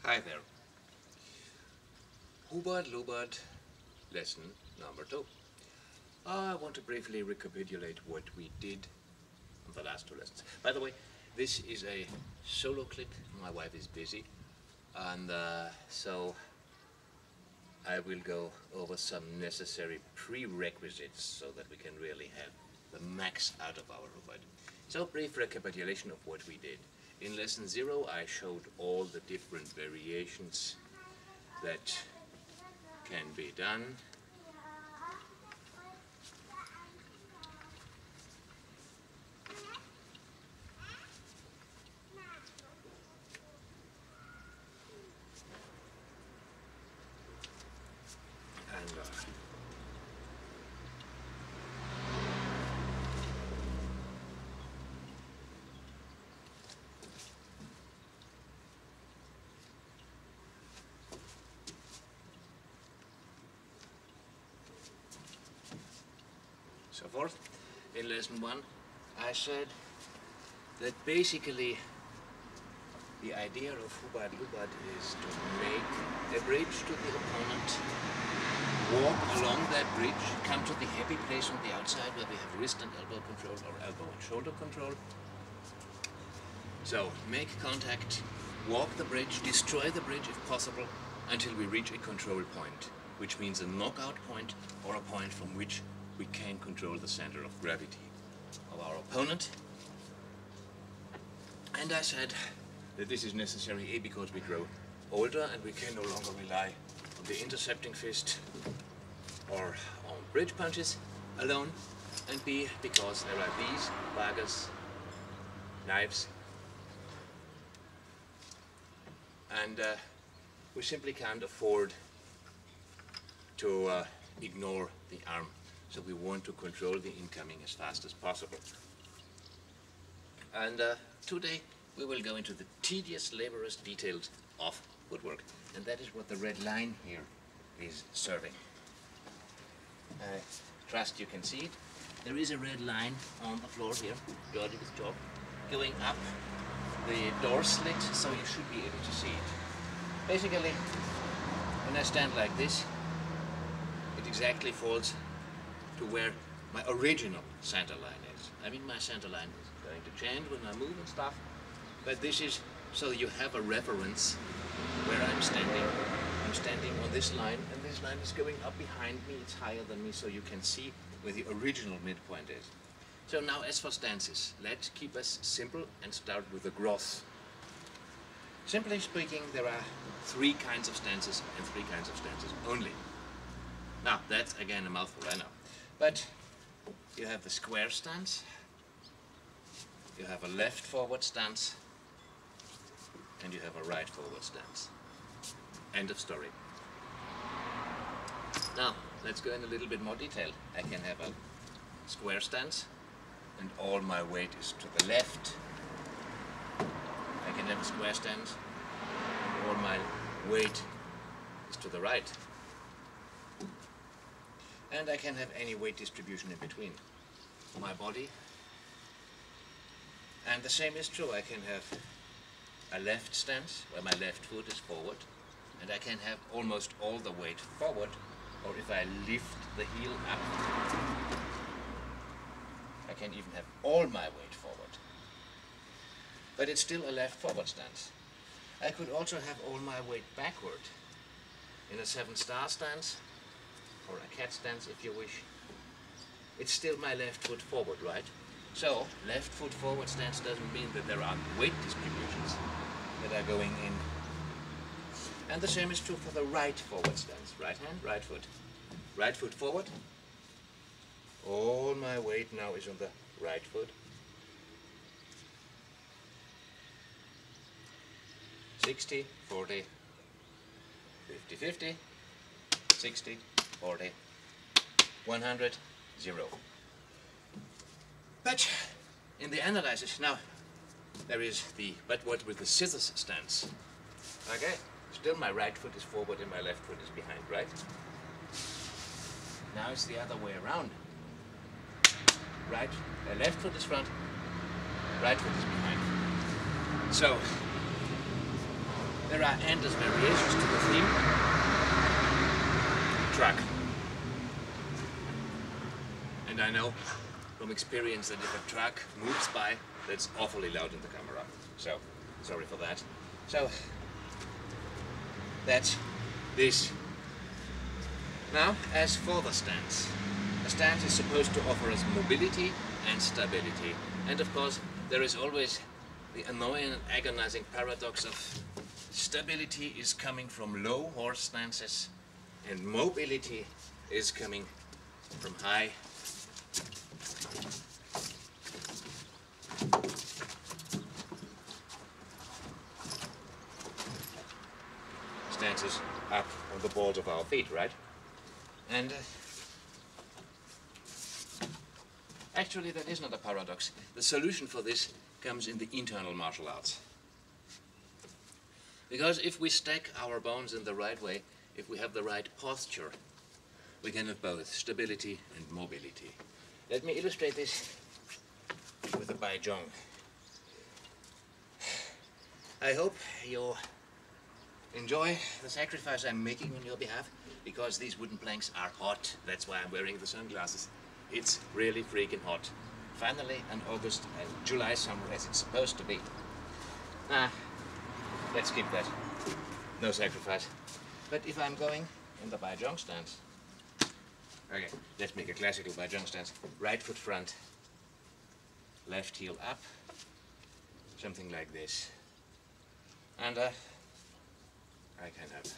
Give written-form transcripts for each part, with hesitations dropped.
Hi there. Hubud lesson number 2. I want to briefly recapitulate what we did on the last 2 lessons. By the way, this is a solo clip. My wife is busy, and so I will go over some necessary prerequisites so that we can really have the max out of our Hubud. So, brief recapitulation of what we did. In lesson 0, I showed all the different variations that can be done. And so forth. In lesson 1, I said that basically the idea of Hubud is to make a bridge to the opponent, walk along that bridge, come to the happy place on the outside where we have wrist and elbow control or elbow and shoulder control. So make contact, walk the bridge, destroy the bridge if possible until we reach a control point, which means a knockout point or a point from which we can control the center of gravity of our opponent. And I said that this is necessary A, because we grow older and we can no longer rely on the intercepting fist or on bridge punches alone, and B, because there are these daggers, knives, and we simply can't afford to ignore the arm. So we want to control the incoming as fast as possible. And today we will go into the tedious, laborious details of footwork. And that is what the red line here is serving. I trust you can see it. There is a red line on the floor here, dirty with chalk, going up the door slit, so you should be able to see it. Basically, when I stand like this, it exactly falls to where my original center line is. I mean, my center line is going to change when I move and stuff, but this is so you have a reference where I'm standing. I'm standing on this line, and this line is going up behind me. It's higher than me, so you can see where the original midpoint is. So now, as for stances, let's keep us simple and start with the gross. Simply speaking, there are 3 kinds of stances and 3 kinds of stances only. Now, that's again a mouthful, I know. But you have the square stance, you have a left forward stance, and you have a right forward stance. End of story. Now, let's go in a little bit more detail. I can have a square stance, and all my weight is to the left. I can have a square stance, and all my weight is to the right. And I can have any weight distribution in between my body. And the same is true. I can have a left stance where my left foot is forward, and I can have almost all the weight forward, or if I lift the heel up, I can even have all my weight forward. But it's still a left forward stance. I could also have all my weight backward in a 7-star stance, or a cat stance if you wish. It's still my left foot forward, right? So, left foot forward stance doesn't mean that there aren't weight distributions that are going in. And the same is true for the right forward stance. Right hand, right foot. Right foot forward. All my weight now is on the right foot. 60, 40, 50, 50, 60, 40, 100, 0. But in the analysis, now there is the what with the scissors stance. Okay, still my right foot is forward and my left foot is behind, right? Now it's the other way around. Left foot is front, right foot is behind. So There are endless variations to the theme. Truck. And I know from experience that if a truck moves by, that's awfully loud in the camera. So, sorry for that. So, that's this. Now, as for the stance. A stance is supposed to offer us mobility and stability. And of course, there is always the annoying and agonizing paradox of stability is coming from low horse stances and mobility is coming from high stances up on the balls of our feet, right? And actually that is not a paradox. The solution for this comes in the internal martial arts. Because if we stack our bones in the right way, if we have the right posture, we can have both stability and mobility. Let me illustrate this with a Bai Zhong. I hope you enjoy the sacrifice I'm making on your behalf, because these wooden planks are hot. That's why I'm wearing the sunglasses. It's really freaking hot. Finally, an August and July summer as it's supposed to be. Let's skip that. No sacrifice. But if I'm going in the Bai Zhong stance, okay, let's make a classical Bai Zhong stance. Right foot front, left heel up, something like this. And I can have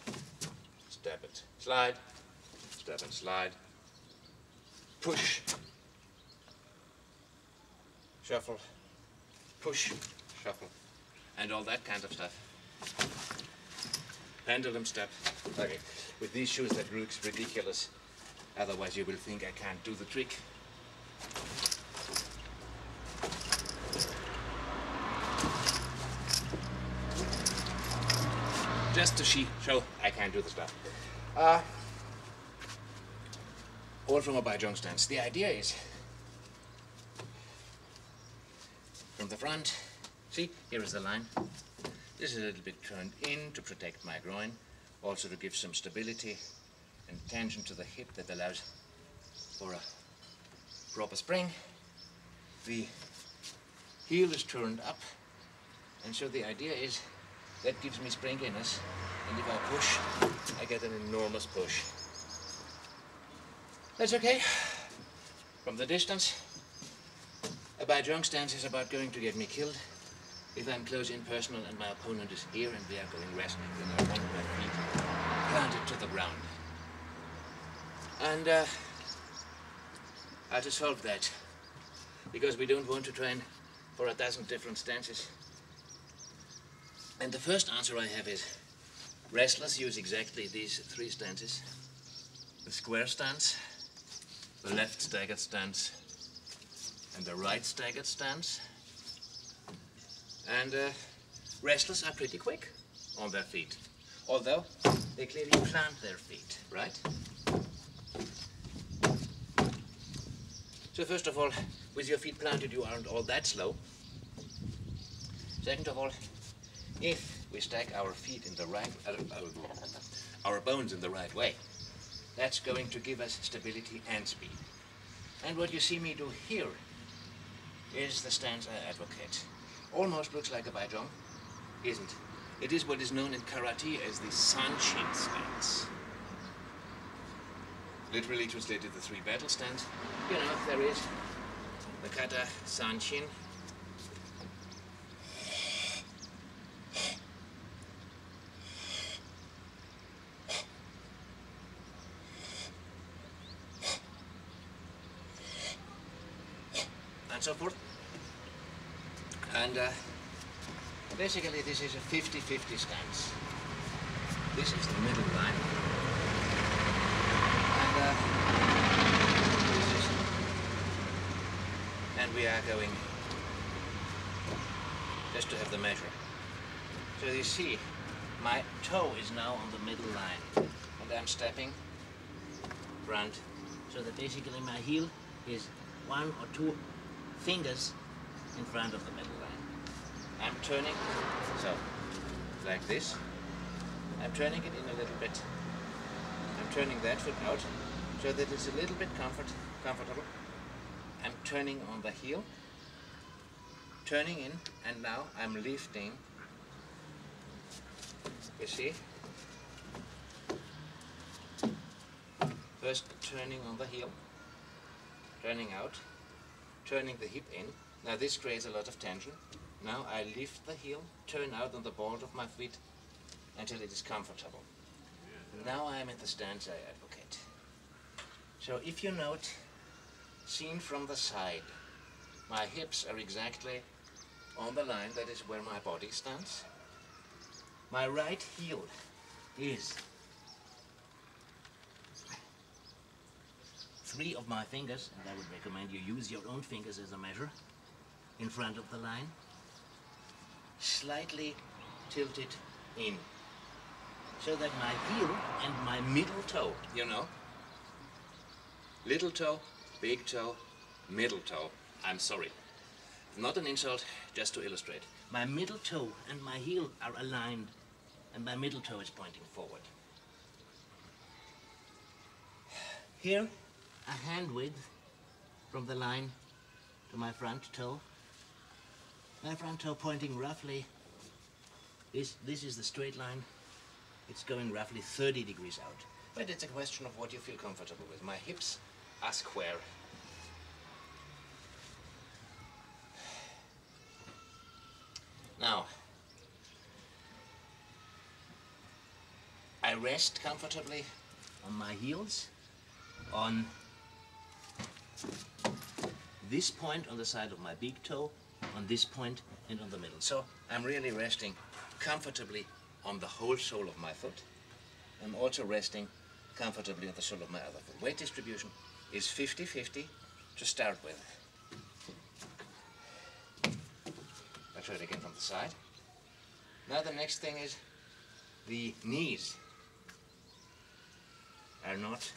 step and slide, step and slide, push, shuffle, push, shuffle, and all that kind of stuff. Pendulum step. Okay, with these shoes that looks ridiculous. Otherwise you will think I can't do the trick. Just to show I can't do the stuff. All from a Bai Zhong stance. The idea is from the front. See, here is the line. This is a little bit turned in to protect my groin, also to give some stability and tension to the hip that allows for a proper spring. The heel is turned up, and so the idea is that gives me springiness, and if I push, I get an enormous push. That's okay. From the distance, a Bai Zhong stance is about going to get me killed. If I'm close in personal and my opponent is here and we are going wrestling, then I want my feet planted to the ground. And how to solve that? Because we don't want to train for a dozen different stances. And the first answer I have is wrestlers use exactly these three stances. The square stance, the left staggered stance, and the right staggered stance. And wrestlers are pretty quick on their feet, although they clearly plant their feet, right? So first of all, with your feet planted, you aren't all that slow. Second of all, if we stack our feet in the right, our bones in the right way, that's going to give us stability and speed. And what you see me do here is the stance I advocate. Almost looks like a Bai Zhong, isn't. It is what is known in karate as the Sanshin stance. Literally translated the three battle stance. You know, there is the kata Sanshin. And so forth. And basically this is a 50-50 stance. This is the middle line. And we are going just to have the measure. So you see, my toe is now on the middle line. And I'm stepping front. So that basically my heel is 1 or 2 fingers in front of the middle line. I'm turning, so, like this, I'm turning it in a little bit. I'm turning that foot out so that it's a little bit comfortable. I'm turning on the heel, turning in, and now I'm lifting. You see? First turning on the heel, turning out, turning the hip in. Now this creates a lot of tension. Now I lift the heel, turn out on the ball of my feet until it is comfortable. Now I am in the stance I advocate. So if you note, seen from the side, my hips are exactly on the line, that is where my body stands. My right heel is 3 of my fingers, and I would recommend you use your own fingers as a measure, in front of the line, slightly tilted in, so that my heel and my middle toe, you know, little toe, big toe, middle toe, I'm sorry, not an insult, just to illustrate. My middle toe and my heel are aligned, and my middle toe is pointing forward. Here, a hand width from the line to my front toe. My front toe pointing roughly, this is the straight line. It's going roughly 30 degrees out. But it's a question of what you feel comfortable with. My hips are square. Now, I rest comfortably on my heels, on this point on the side of my big toe, on this point and on the middle. So I'm really resting comfortably on the whole sole of my foot. I'm also resting comfortably on the sole of my other foot. Weight distribution is 50-50 to start with. I'll try it again from the side. Now the next thing is the knees are not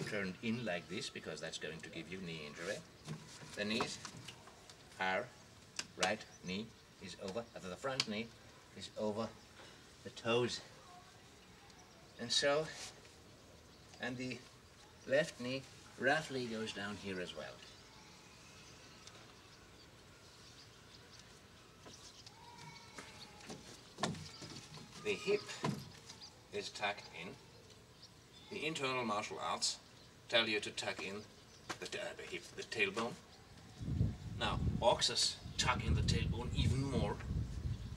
turned in like this, because that's going to give you knee injury. The knees are, right knee is over, the front knee is over the toes. And so, and the left knee roughly goes down here as well. The hip is tucked in. The internal martial arts tell you to tuck in the hip, the tailbone. Now, boxers tuck in the tailbone even more.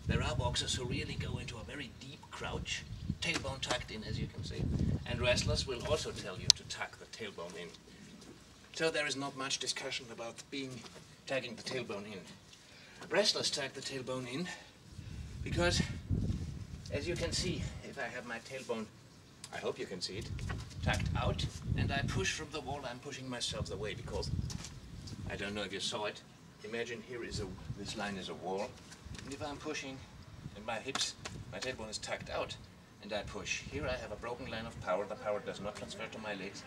There are boxers who really go into a very deep crouch, tailbone tucked in, as you can see. And wrestlers will also tell you to tuck the tailbone in. So there is not much discussion about tucking the tailbone in. Wrestlers tuck the tailbone in because, as you can see, if I have my tailbone, I hope you can see it, tucked out, and I push from the wall, I'm pushing myself away, because I don't know if you saw it. Imagine here is this line is a wall, and if I'm pushing and my hips, my tailbone is tucked out, and I push, here I have a broken line of power, the power does not transfer to my legs,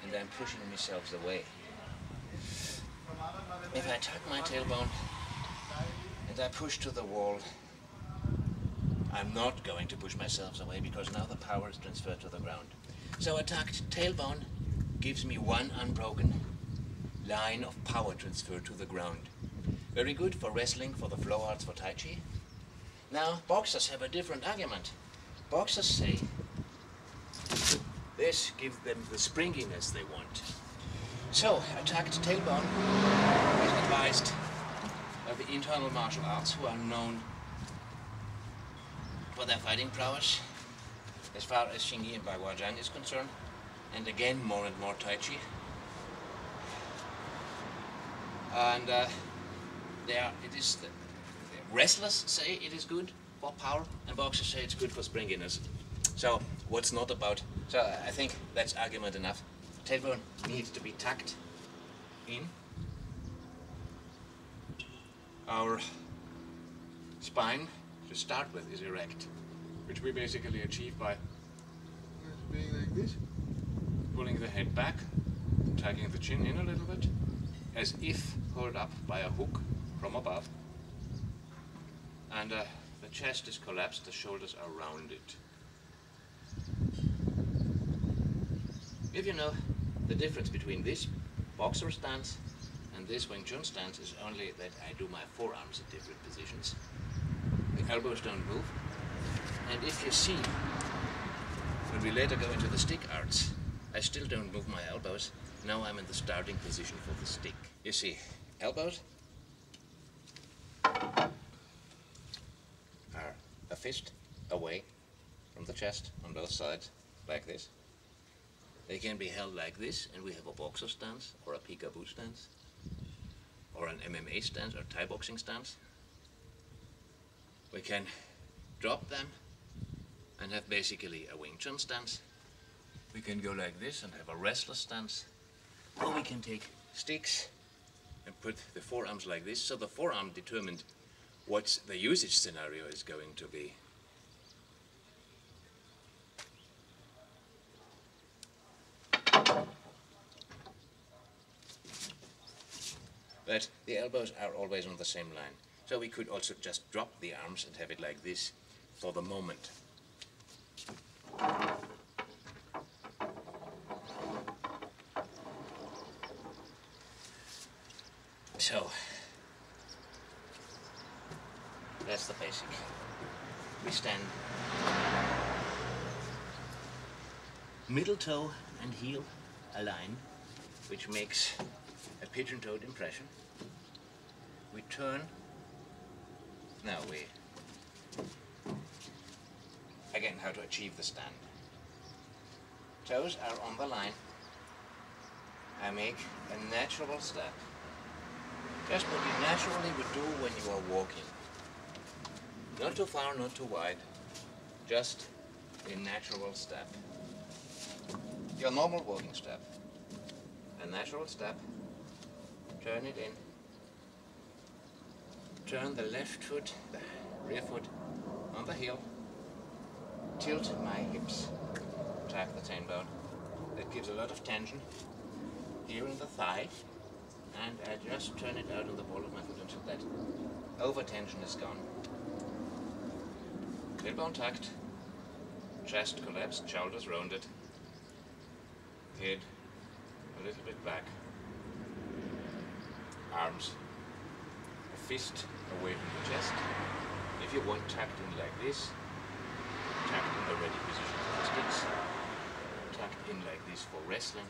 and I'm pushing myself away. If I tuck my tailbone and I push to the wall, I'm not going to push myself away, because now the power is transferred to the ground. So a tucked tailbone gives me one unbroken line of power transfer to the ground. Very good for wrestling, for the flow arts, for Tai Chi. Now, boxers have a different argument. Boxers say this gives them the springiness they want. So, a tucked tailbone is advised by the internal martial arts, who are known for their fighting prowess, as far as Xingyi and Baguazhang is concerned, and again more and more Tai Chi. And the wrestlers say it is good for power, and boxers say it's good for springiness. So what's not about? So I think that's argument enough. Tailbone needs to be tucked in. Our spine, to start with, is erect, which we basically achieve by being like this, pulling the head back, tucking the chin in a little bit, as if held up by a hook from above, and the chest is collapsed, the shoulders are rounded. If you know the difference between this boxer stance and this Wing Chun stance is only that I do my forearms in different positions. The elbows don't move. And if you see, when we later go into the stick arts, I still don't move my elbows. Now I'm in the starting position for the stick. You see, elbows are a fist away from the chest on both sides, like this. They can be held like this, and we have a boxer stance, or a peekaboo stance, or an MMA stance, or Thai boxing stance. We can drop them and have basically a Wing Chun stance. We can go like this and have a wrestler stance. Or we can take sticks and put the forearms like this, so the forearm determined what the usage scenario is going to be. But the elbows are always on the same line. So we could also just drop the arms and have it like this for the moment. So, that's the basic. We stand middle toe and heel align, which makes a pigeon-toed impression. We turn. Now we, again, how to achieve the stand. Toes are on the line. I make a natural step. Just what you naturally would do when you are walking. Not too far, not too wide. Just a natural step. Your normal walking step. A natural step. Turn it in. Turn the left foot, the rear foot, on the heel. Tilt my hips. Tuck the tailbone. That gives a lot of tension here in the thigh. And I just turn it out on the ball of my foot until that over-tension is gone. Tailbone tucked. Chest collapsed, shoulders rounded. Head a little bit back. Arms a fist away from the chest. If you want tucked in like this, tucked in the ready position for the sticks, tucked in like this for wrestling,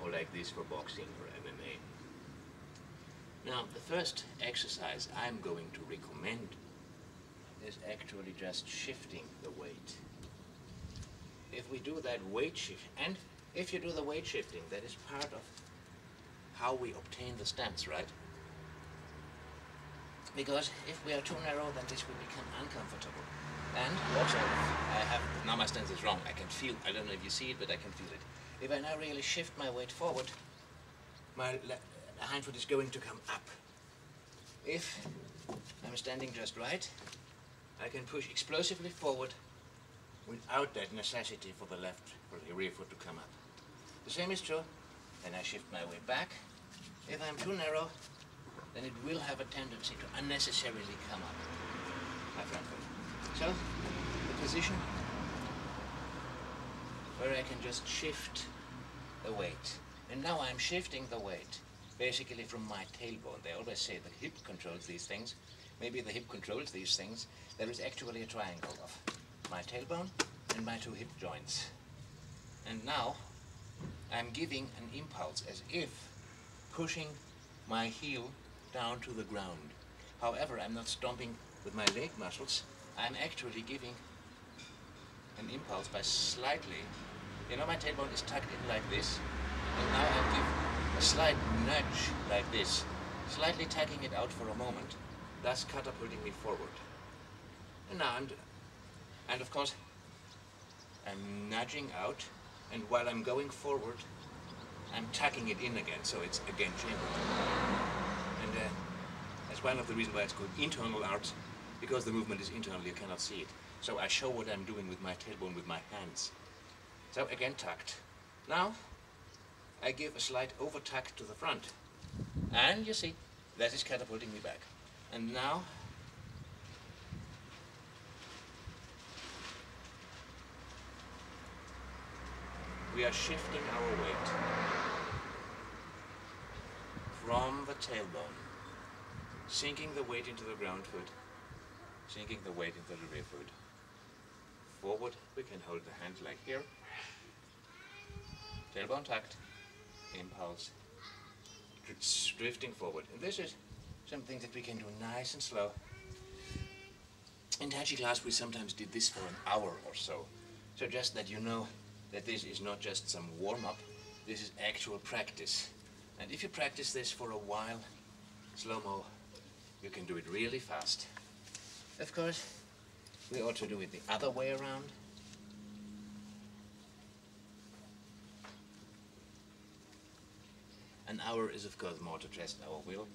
or like this for boxing or MMA. Now, the first exercise I'm going to recommend is actually just shifting the weight. If we do that weight shift, and if you do the weight shifting, that is part of how we obtain the stance, right? Because if we are too narrow, then this will become uncomfortable. And also, now my stance is wrong. I can feel, I don't know if you see it, but I can feel it. If I now really shift my weight forward, my hind foot is going to come up. If I'm standing just right, I can push explosively forward without that necessity for the rear foot to come up. The same is true when I shift my weight back. If I'm too narrow, then it will have a tendency to unnecessarily come up, my front foot. So, the position where I can just shift the weight. And now I'm shifting the weight basically from my tailbone. They always say the hip controls these things. Maybe the hip controls these things. There is actually a triangle of my tailbone and my two hip joints. And now I'm giving an impulse as if pushing my heel down to the ground. However, I'm not stomping with my leg muscles. I'm actually giving an impulse by slightly, you know, my tailbone is tucked in like this, and now I give a slight nudge like this, slightly tucking it out for a moment, thus catapulting me forward. And now and of course, I'm nudging out, and while I'm going forward, I'm tucking it in again, so it's again chambered. And that's one of the reasons why it's called internal arts, because the movement is internal, you cannot see it. So I show what I'm doing with my tailbone with my hands. So again tucked. Now I give a slight over tuck to the front. And you see, that is catapulting me back. And now we are shifting our weight from the tailbone, sinking the weight into the ground foot, sinking the weight into the rear foot. Forward, we can hold the hand like here. Tailbone tucked, impulse, drifting forward. And this is something that we can do nice and slow. In Tai Chi class, we sometimes did this for an hour or so. So just that you know that this is not just some warm-up, this is actual practice. And if you practice this for a while, slow-mo, you can do it really fast. Of course, we ought to do it the other way around. An hour is, of course, more to test our will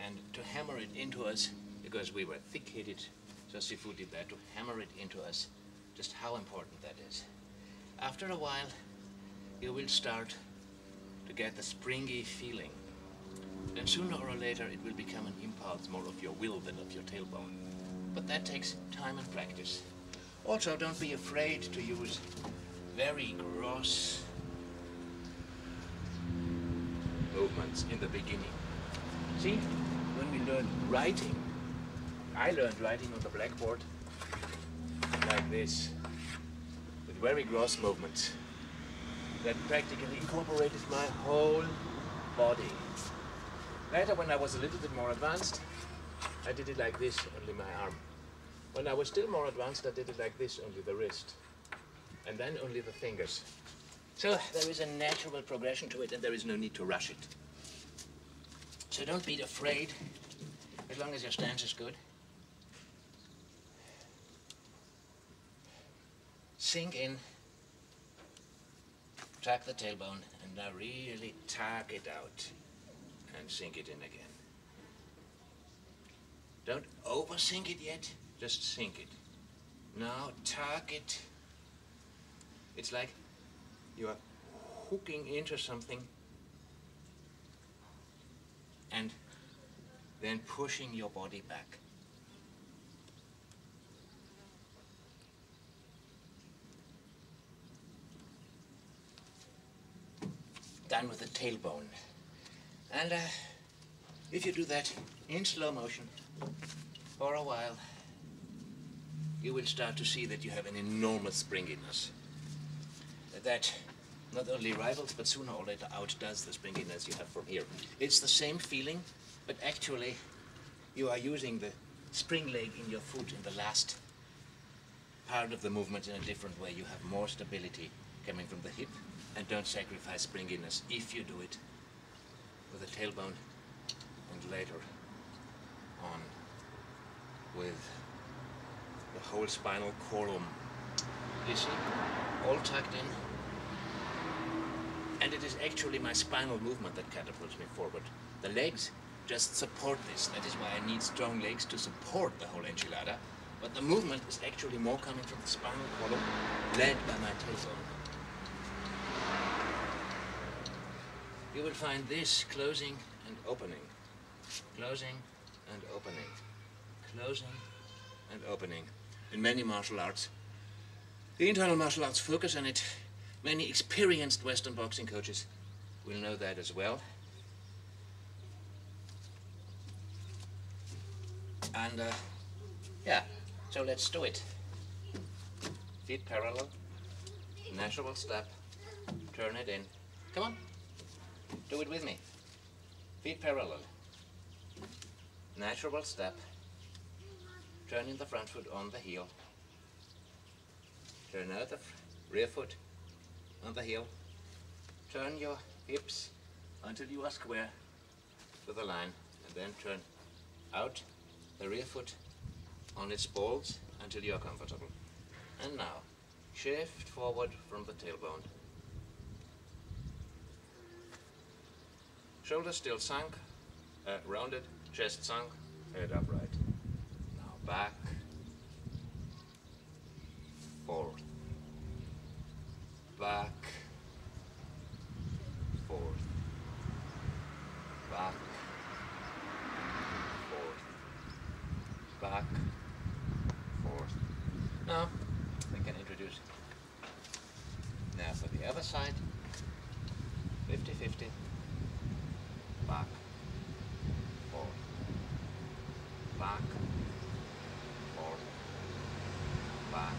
and to hammer it into us, because we were thick-headed, so Sifu did that, to hammer it into us, just how important that is. After a while, you will start to get the springy feeling. And sooner or later, it will become an impulse more of your will than of your tailbone. But that takes time and practice. Also, don't be afraid to use very gross movements in the beginning. See, when we learned writing, I learned writing on the blackboard like this, with very gross movements that practically incorporated my whole body. Later, when I was a little bit more advanced, I did it like this, only my arm. When I was still more advanced, I did it like this, only the wrist. And then only the fingers. So there is a natural progression to it, and there is no need to rush it. So don't be afraid, as long as your stance is good. Sink in, tuck the tailbone, and now really tuck it out and sink it in again. Don't over-sink it yet, just sink it. Now tuck it. It's like you are hooking into something and then pushing your body back. Done with the tailbone. And if you do that in slow motion for a while, you will start to see that you have an enormous springiness that not only rivals, but sooner or later outdoes the springiness you have from here. It's the same feeling, but actually you are using the spring leg in your foot in the last part of the movement in a different way. You have more stability coming from the hip, and don't sacrifice springiness if you do it with the tailbone and later on with the whole spinal column. You see, all tucked in. And it is actually my spinal movement that catapults me forward. The legs just support this. That is why I need strong legs to support the whole enchilada. But the movement is actually more coming from the spinal column, led by my tailbone. You will find this closing and opening, closing and opening, closing and opening in many martial arts. The internal martial arts focus on it. Many experienced Western boxing coaches will know that as well. And yeah, so let's do it. Feet parallel, natural step, turn it in. Come on. Do it with me. Feet parallel. Natural step. Turning the front foot on the heel. Turn out the rear foot on the heel. Turn your hips until you are square with the line, and then turn out the rear foot on its balls until you are comfortable. And now, shift forward from the tailbone. Shoulders still sunk, rounded, chest sunk, head upright. Now back, forward, back, forward, back, forward, back, forward. Now we can introduce Now for the other side, 50-50, back, forward, back, forward, back,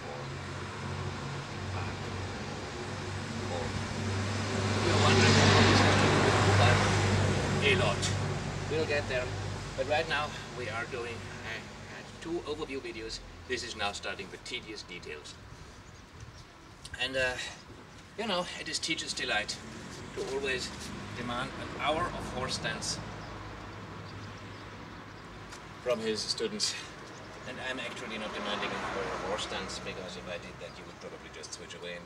forward, back, forward. You're wondering what is happening with Hubud? A lot. We'll get there. But right now we are doing 2 overview videos. This is now starting with tedious details. And you know, it is teacher's delight to always demand an hour of horse stance from his students. And I'm actually not demanding an hour of horse stance, because if I did that you would probably just switch away and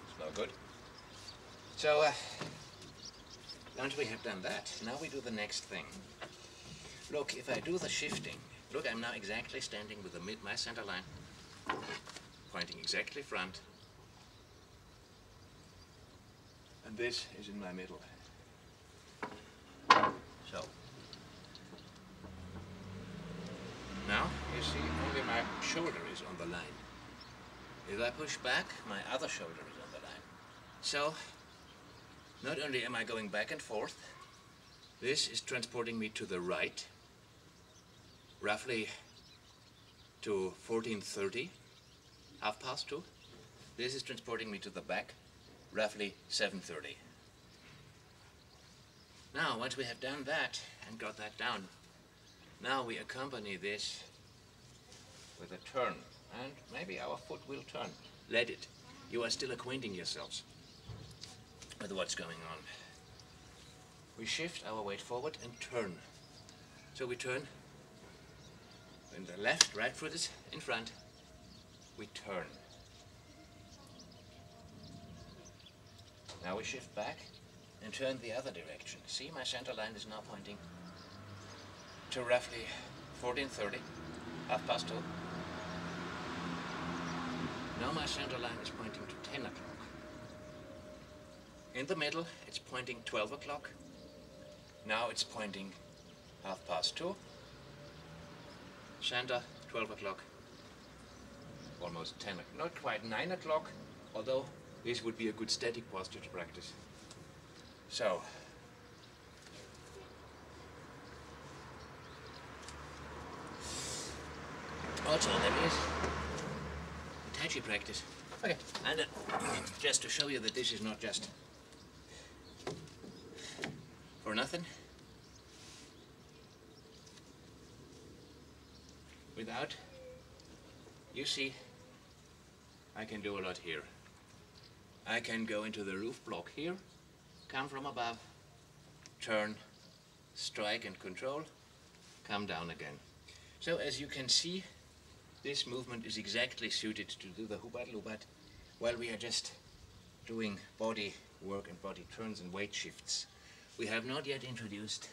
it's no good. So once we have done that, now we do the next thing. Look, if I do the shifting, look, I'm now exactly standing with my center line, pointing exactly front, and this is in my middle. So, now you see only my shoulder is on the line. If I push back, my other shoulder is on the line. So, not only am I going back and forth, this is transporting me to the right, roughly to 14:30, 2:30. This is transporting me to the back, roughly 7:30. Now, once we have done that and got that down, now we accompany this with a turn, and maybe our foot will turn. Let it. You are still acquainting yourselves with what's going on. We shift our weight forward and turn. So we turn, when the right foot is in front, we turn. Now we shift back and turn the other direction. See, my center line is now pointing to roughly 14:30, 2:30. Now my center line is pointing to 10 o'clock. In the middle, it's pointing 12 o'clock. Now it's pointing 2:30. Center, 12 o'clock. Almost 10 o'clock. Not quite 9 o'clock, although this would be a good static posture to practice. So, also there is Tai Chi practice. Okay, and just to show you that this is not just for nothing. Without, you see, I can do a lot here. I can go into the roof block here, come from above, turn, strike and control, come down again. So as you can see, this movement is exactly suited to do the Hubud, while we are just doing body work and body turns and weight shifts. We have not yet introduced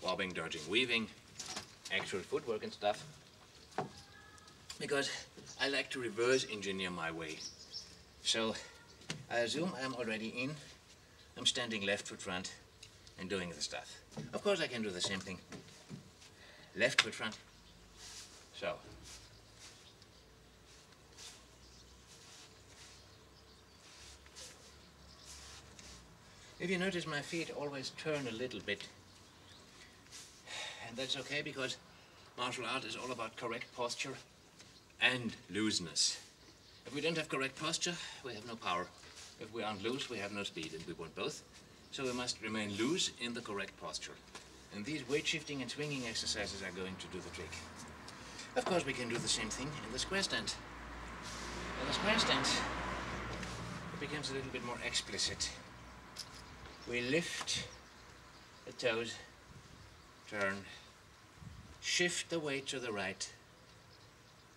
bobbing, dodging, weaving, actual footwork and stuff, because I like to reverse engineer my way. So I assume I'm already in, I'm standing left foot front and doing the stuff. Of course I can do the same thing, left foot front. So if you notice, my feet always turn a little bit. And that's okay, because martial art is all about correct posture and looseness. If we don't have correct posture, we have no power. If we aren't loose, we have no speed, and we want both. So we must remain loose in the correct posture. And these weight shifting and swinging exercises are going to do the trick. Of course, we can do the same thing in the square stand. In the square stand, it becomes a little bit more explicit. We lift the toes, turn, shift the weight to the right,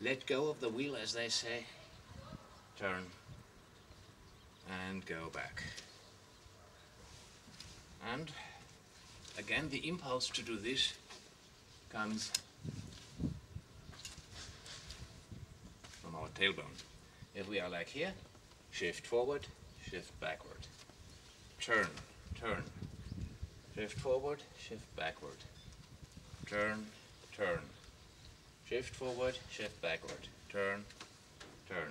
let go of the wheel, as they say, turn, and go back. And again, the impulse to do this comes from our tailbone. If we are like here, shift forward, shift backward, turn, turn, shift forward, shift backward, turn, turn, shift forward, shift backward, turn, turn.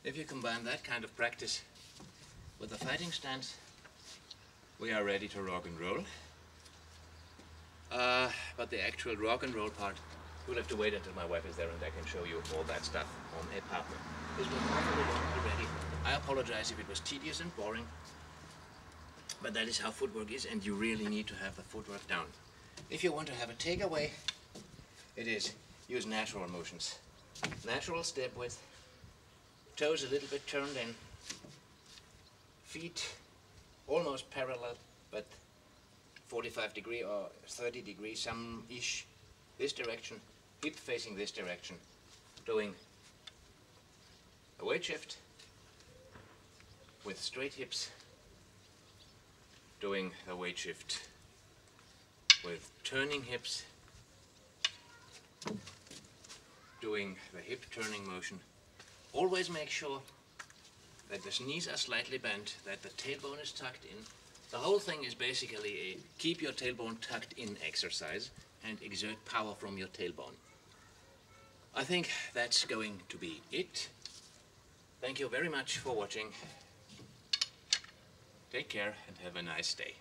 If you combine that kind of practice with the fighting stance, we are ready to rock and roll. But the actual rock and roll part, we'll have to wait until my wife is there and I can show you all that stuff on a partner. This was awfully long already. I apologize if it was tedious and boring, but that is how footwork is, and you really need to have the footwork down. If you want to have a takeaway, it is use natural motions. Natural step width, toes a little bit turned in, feet almost parallel, but 45 degree or 30 degrees, some-ish, this direction, hip facing this direction, doing a weight shift with straight hips, doing a weight shift with turning hips, doing the hip turning motion. Always make sure that the knees are slightly bent, that the tailbone is tucked in. The whole thing is basically a keep your tailbone tucked in exercise and exert power from your tailbone. I think that's going to be it. Thank you very much for watching. Take care and have a nice day.